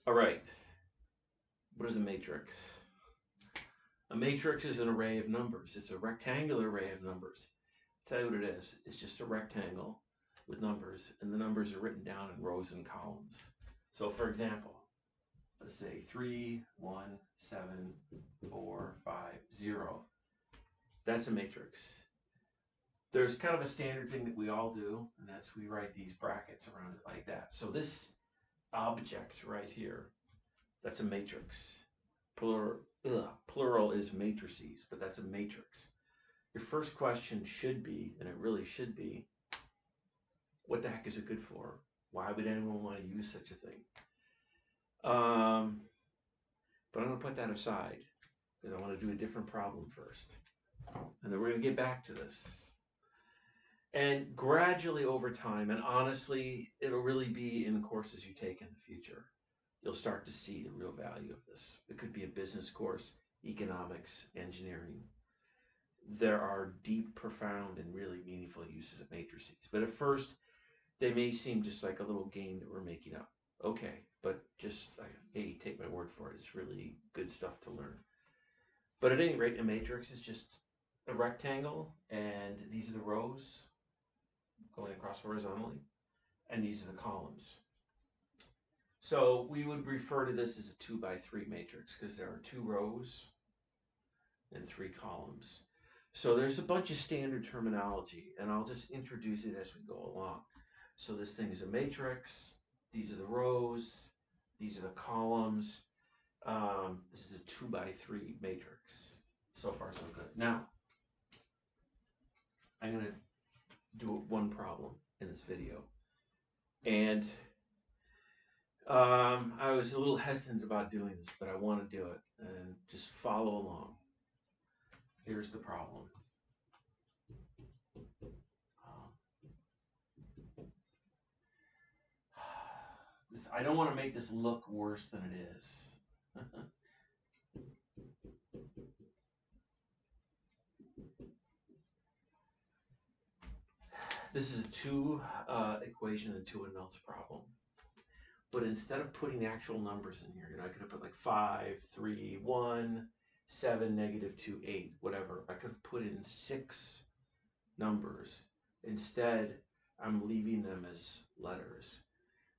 All right, what is a matrix? A matrix is an array of numbers. It's a rectangular array of numbers. I'll tell you what it is. It's just a rectangle with numbers, and the numbers are written down in rows and columns. So, for example, let's say 3, 1, 7, 4, 5, 0. That's a matrix. There's kind of a standard thing that we all do, and that's we write these brackets around it like that. So this object right here, that's a matrix. Plural is matrices, but that's a matrix. Your first question should be, and it really should be, what the heck is it good for? Why would anyone want to use such a thing? Um, but I'm going to put that aside because I want to do a different problem first. And then we're going to get back to this. And gradually over time, and honestly, it'll really be in courses you take in the future, you'll start to see the real value of this. It could be a business course, economics, engineering. There are deep, profound, and really meaningful uses of matrices. But at first, they may seem just like a little game that we're making up. Okay, but just, hey, take my word for it. It's really good stuff to learn. But at any rate, a matrix is just a rectangle, and these are the rows going across horizontally, and these are the columns. So we would refer to this as a 2 by 3 matrix because there are 2 rows and 3 columns. So there's a bunch of standard terminology, and I'll just introduce it as we go along. So this thing is a matrix. These are the rows. These are the columns. This is a 2 by 3 matrix. So far, so good. Now, I'm going to do one problem in this video. And I was a little hesitant about doing this, but I want to do it. And just follow along. Here's the problem. I don't want to make this look worse than it is. This is a two equation and two unknowns problem. But instead of putting actual numbers in here, I could have put like 5, 3, 1, 7, -2, 8, whatever. I could have put in 6 numbers. Instead, I'm leaving them as letters.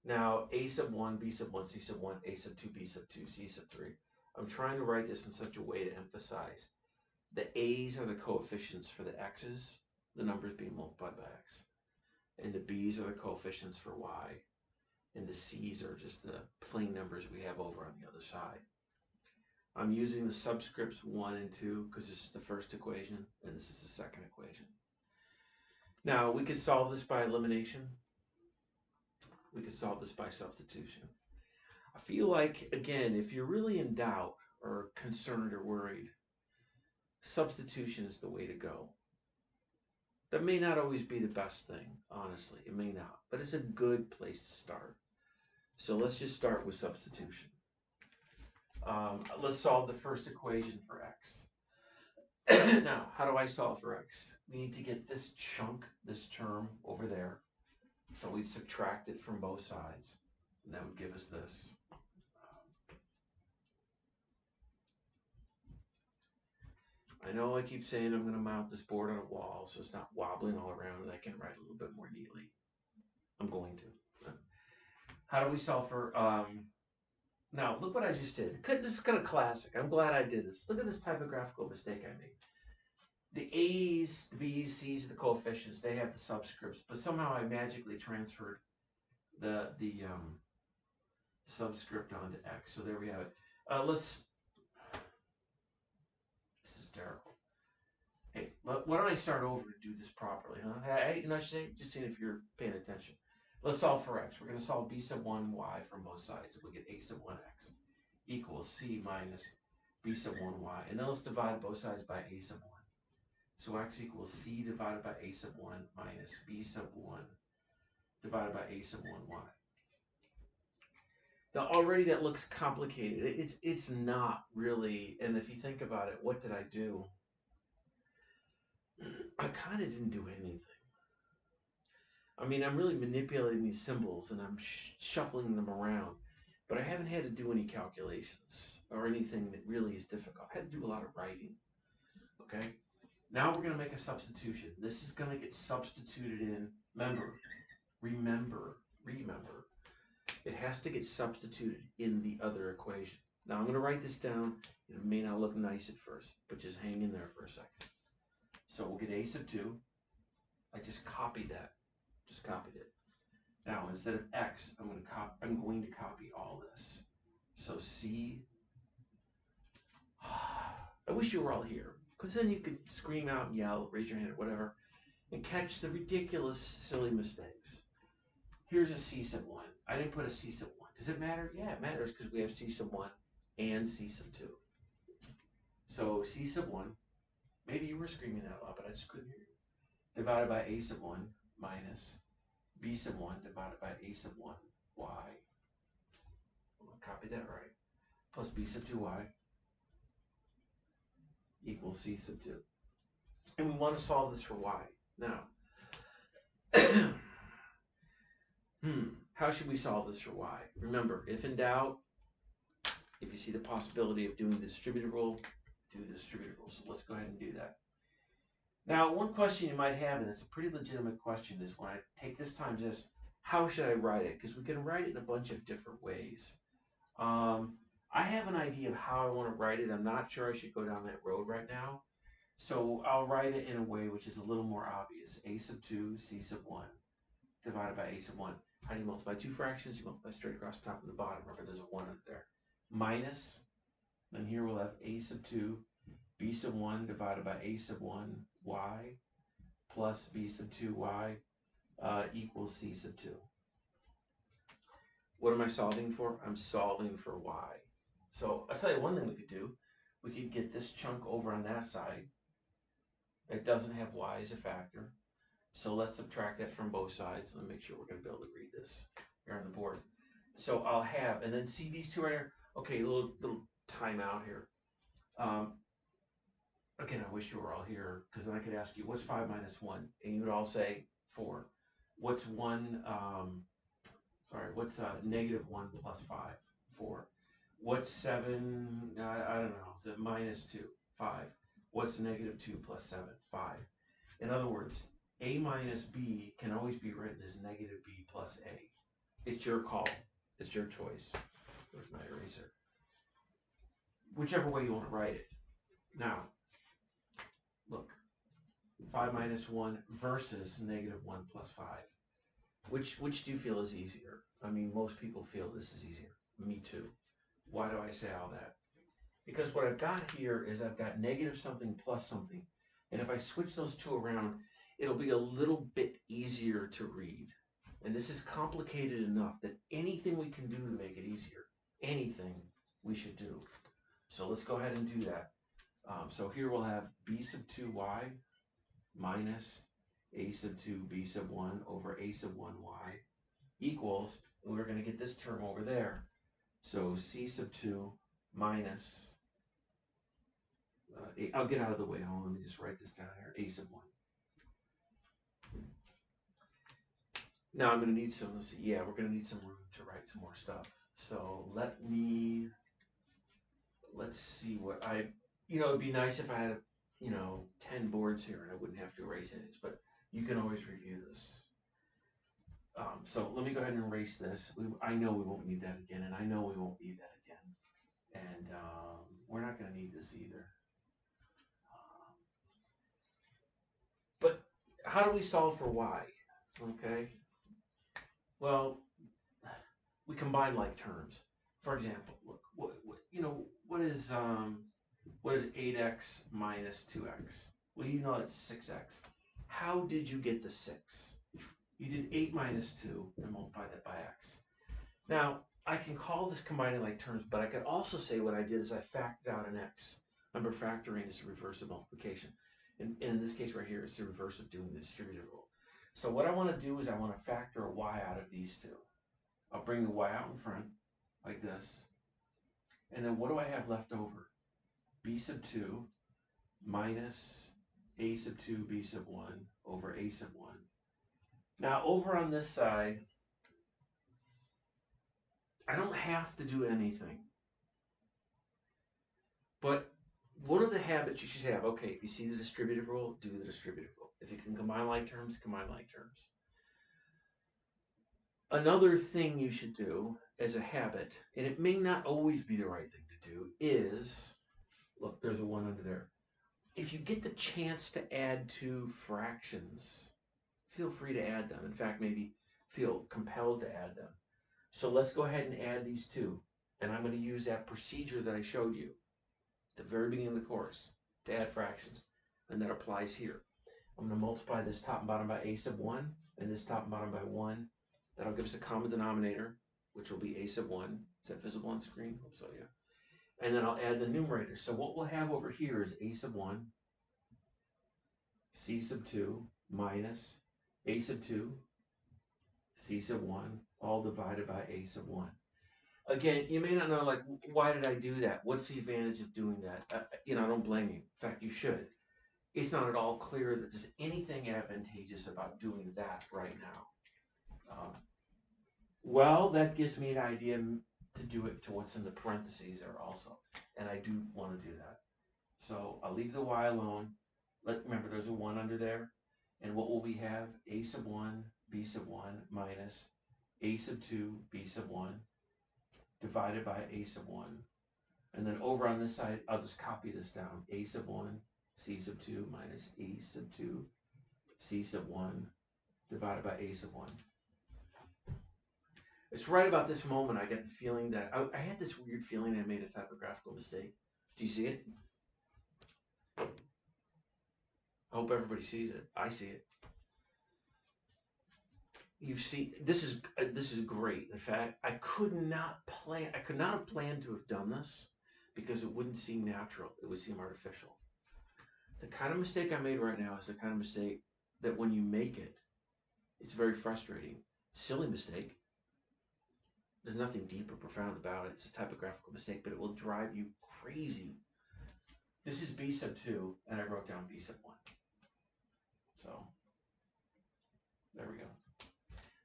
Now, a sub 1, b sub 1, c sub 1, a sub 2, b sub 2, c sub 3. I'm trying to write this in such a way to emphasize the a's are the coefficients for the x's, the numbers being multiplied by x, and the b's are the coefficients for y, and the c's are just the plain numbers we have over on the other side. I'm using the subscripts 1 and 2 because this is the first equation, and this is the second equation. Now, we could solve this by elimination. We could solve this by substitution. I feel like, again, if you're really in doubt or concerned or worried, substitution is the way to go. That may not always be the best thing, honestly. It may not, but it's a good place to start. So let's just start with substitution. Let's solve the first equation for x. Now, how do I solve for x? We need to get this chunk, this term over there. So we'd subtract it from both sides, and that would give us this. I know I keep saying I'm going to mount this board on a wall so it's not wobbling all around and I can write a little bit more neatly. I'm going to. How do we solve for, now look what I just did. This is kind of classic. I'm glad I did this. Look at this typographical mistake I made. The A's, the B's, C's are the coefficients. They have the subscripts, but somehow I magically transferred the subscript onto X. So there we have it. This is hysterical. Hey, why don't I start over to do this properly, huh? Hey, just seeing if you're paying attention. Let's solve for x. We're going to solve b sub 1 y from both sides. We get a sub 1x equals c minus b sub 1 y. And then let's divide both sides by a sub 1. So x equals c divided by a sub 1 minus b sub 1 divided by a sub 1 y. Now already that looks complicated. It's not really. And if you think about it, what did I do? I kind of didn't do anything. I mean, I'm really manipulating these symbols and I'm shuffling them around, but I haven't had had to do any calculations or anything that really is difficult. I had to do a lot of writing. Okay. Now we're going to make a substitution. This is going to get substituted in. Remember. It has to get substituted in the other equation. Now I'm going to write this down. It may not look nice at first, but just hang in there for a second. So we'll get a sub 2. I just copied that. Just copied it. Now instead of x, I'm going to copy all this. So c. I wish you were all here, because then you could scream out and yell, raise your hand or whatever, and catch the ridiculous, silly mistakes. Here's a c sub 1. I didn't put a c sub 1. Does it matter? Yeah, it matters because we have c sub 1 and c sub 2. So c sub 1, maybe you were screaming that a lot, but I just couldn't hear you. Divided by a sub 1 minus b sub 1 divided by a sub 1 y. I'm going to copy that right. Plus b sub 2y equals c sub 2. And we want to solve this for y. Now, how should we solve this for y? Remember, if in doubt, if you see the possibility of doing the distributive rule, do the distributive rule. So let's go ahead and do that. Now, one question you might have, and it's a pretty legitimate question, is when I take this times this, how should I write it? Because we can write it in a bunch of different ways. I have an idea of how I want to write it. I'm not sure I should go down that road right now. So I'll write it in a way which is a little more obvious. A sub 2, c sub 1, divided by a sub 1. How do you multiply two fractions? You multiply straight across the top and the bottom. Remember, there's a 1 up there. Minus, then here we'll have a sub 2, b sub 1 divided by a sub 1, y, plus b sub 2, y, equals c sub 2. What am I solving for? I'm solving for y. So I'll tell you one thing we could do. We could get this chunk over on that side. It doesn't have y as a factor. So let's subtract that from both sides. Let me make sure we're going to be able to read this here on the board. So I'll have, and then see these two right here. Okay, a little timeout here. Again, I wish you were all here, because then I could ask you, what's 5 minus 1? And you would all say 4. What's what's negative 1 plus 5? 4. What's 7? I don't know. Is it minus 2? 5. What's negative 2 plus 7? 5. In other words, a minus b can always be written as negative b plus a. It's your call. It's your choice. Where's my eraser? Whichever way you want to write it. Now, look. 5 minus 1 versus negative 1 plus 5. Which do you feel is easier? I mean, most people feel this is easier. Me too. Why do I say all that? Because what I've got here is I've got negative something plus something. And if I switch those two around, it'll be a little bit easier to read. And this is complicated enough that anything we can do to make it easier, anything we should do. So let's go ahead and do that. So here we'll have b sub 2y minus a sub 2 b sub 1 over a sub 1 y equals, and we're going to get this term over there. So c sub 2 minus, I'll get out of the way. Hold on, let me just write this down here. A sub 1. Now I'm going to need some, let's see, yeah, we're going to need some room to write some more stuff. So let's see what it'd be nice if I had, 10 boards here and I wouldn't have to erase any, but you can always review this. So let me go ahead and erase this. I know we won't need that again, and I know we won't need that again. And we're not going to need this either. But how do we solve for y? Okay. Well, we combine like terms. For example, look, what is 8x minus 2x? Well, you know it's 6x. How did you get the 6? You did 8 minus 2 and multiply that by x. Now, I can call this combining like terms, but I could also say what I did is I factored out an x. Remember, factoring is the reverse of multiplication. And in this case right here, it's the reverse of doing the distributive rule. So what I want to do is I want to factor a y out of these two. I'll bring the y out in front, like this. And then what do I have left over? B sub 2 minus a sub 2 b sub 1 over a sub 1. Now over on this side, I don't have to do anything. But one of the habits you should have, okay, if you see the distributive rule, do the distributive rule. If you can combine like terms, combine like terms. Another thing you should do as a habit, and it may not always be the right thing to do, is, look, there's a 1 under there. If you get the chance to add two fractions, feel free to add them. In fact, maybe feel compelled to add them. So let's go ahead and add these two. And I'm going to use that procedure that I showed you at the very beginning of the course to add fractions. And that applies here. I'm going to multiply this top and bottom by a sub 1 and this top and bottom by 1. That'll give us a common denominator, which will be a sub 1. Is that visible on screen? Hope so, yeah. And then I'll add the numerator. So what we'll have over here is a sub 1, c sub 2 minus a sub 2, c sub 1, all divided by a sub 1. Again, you may not know, like, why did I do that? What's the advantage of doing that? I don't blame you. In fact, you should. It's not at all clear that there's anything advantageous about doing that right now. Well, that gives me an idea to do it to what's in the parentheses there also. And I do want to do that. So I'll leave the y alone. Remember, there's a 1 under there. And what will we have? A sub 1, b sub 1 minus a sub 2, b sub 1 divided by a sub 1. And then over on this side, I'll just copy this down. A sub 1, c sub 2 minus a sub 2, c sub 1 divided by a sub 1. It's right about this moment I get the feeling that I had this weird feeling I made a typographical mistake. Do you see it? I hope everybody sees it. I see it. You see, this is great. In fact, I could not have planned to have done this because it wouldn't seem natural. It would seem artificial. The kind of mistake I made right now is the kind of mistake that when you make it, it's very frustrating. Silly mistake. There's nothing deep or profound about it. It's a typographical mistake, but it will drive you crazy. This is b sub 2, and I wrote down b sub 1. So, there we go.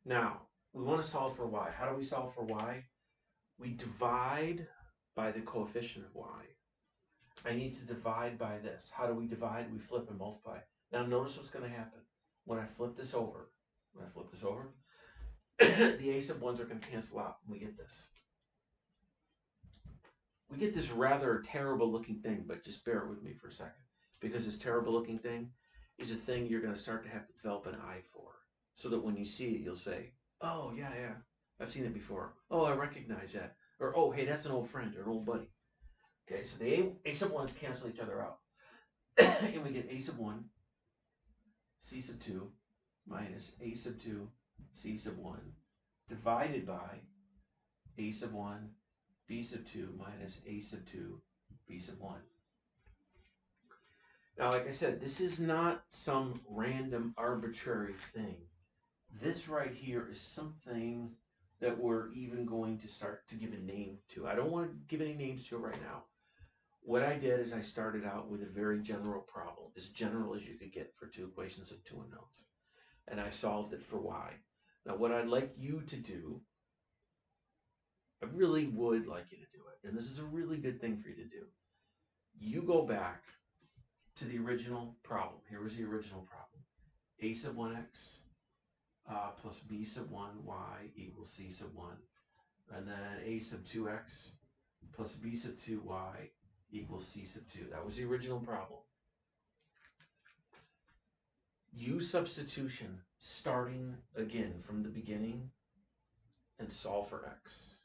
Now, we want to solve for y. How do we solve for y? We divide by the coefficient of y. I need to divide by this. How do we divide? We flip and multiply. Now, notice what's going to happen. When I flip this over, the a sub 1s are going to cancel out, and we get this. We get this rather terrible looking thing, but just bear with me for a second. Because this terrible looking thing is a thing you're going to start to have to develop an eye for. So that when you see it, you'll say, oh, yeah, I've seen it before. Oh, I recognize that. Or, oh, hey, that's an old friend or an old buddy. Okay, so the a sub 1s cancel each other out. And we get a sub 1, c sub 2, minus a sub 2, c sub 1, divided by a sub 1, b sub 2, minus a sub 2, b sub 1. Now, like I said, this is not some random arbitrary thing. This right here is something that we're even going to start to give a name to. I don't want to give any names to it right now. What I did is I started out with a very general problem, as general as you could get for two equations of two unknowns. And I solved it for y. Now, what I'd like you to do, I really would like you to do it, and this is a really good thing for you to do. You go back to the original problem. Here was the original problem. A sub 1x plus b sub 1y equals c sub 1. And then a sub 2x plus b sub 2y equals c sub 2. That was the original problem. Use substitution starting again from the beginning and solve for x.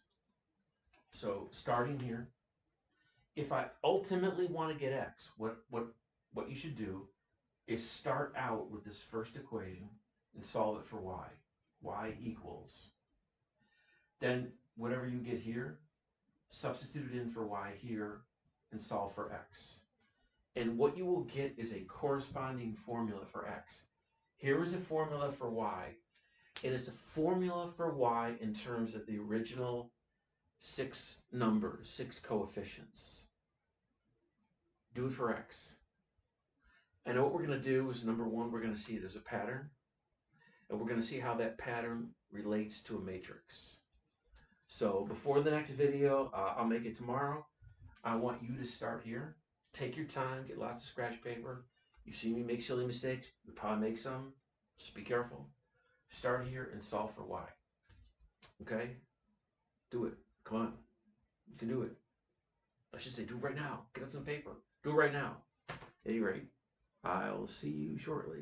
So starting here, if I ultimately want to get x, what you should do is start out with this first equation and solve it for y. Y equals. Then whatever you get here, substitute it in for y here and solve for x. And what you will get is a corresponding formula for x. Here is a formula for y. And it's a formula for y in terms of the original 6 numbers, 6 coefficients. Do it for x. And what we're going to do is, number one, we're going to see there's a pattern. And we're going to see how that pattern relates to a matrix. So before the next video, I'll make it tomorrow. I want you to start here. Take your time, get lots of scratch paper. You see me make silly mistakes, you probably make some. Just be careful. Start here and solve for y. Okay? Do it. Come on. You can do it. I should say do it right now. Get out some paper. Do it right now. At any rate, I'll see you shortly.